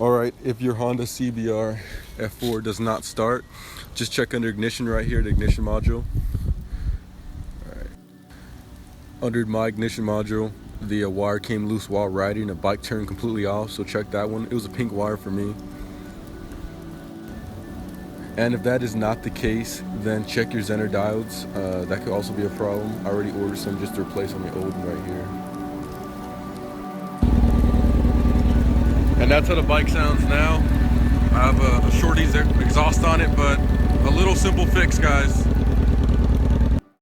Alright, if your Honda Cbr F4 does not start, just check under ignition right here, the ignition module. Alright. Under my ignition module, the wire came loose while riding. The bike turned completely off, so check that one. It was a pink wire for me. And if that is not the case, then check your zener diodes. That could also be a problem. I already ordered some just to replace on the old one right here. And that's how the bike sounds now. I have a short exhaust on it, but a little simple fix, guys.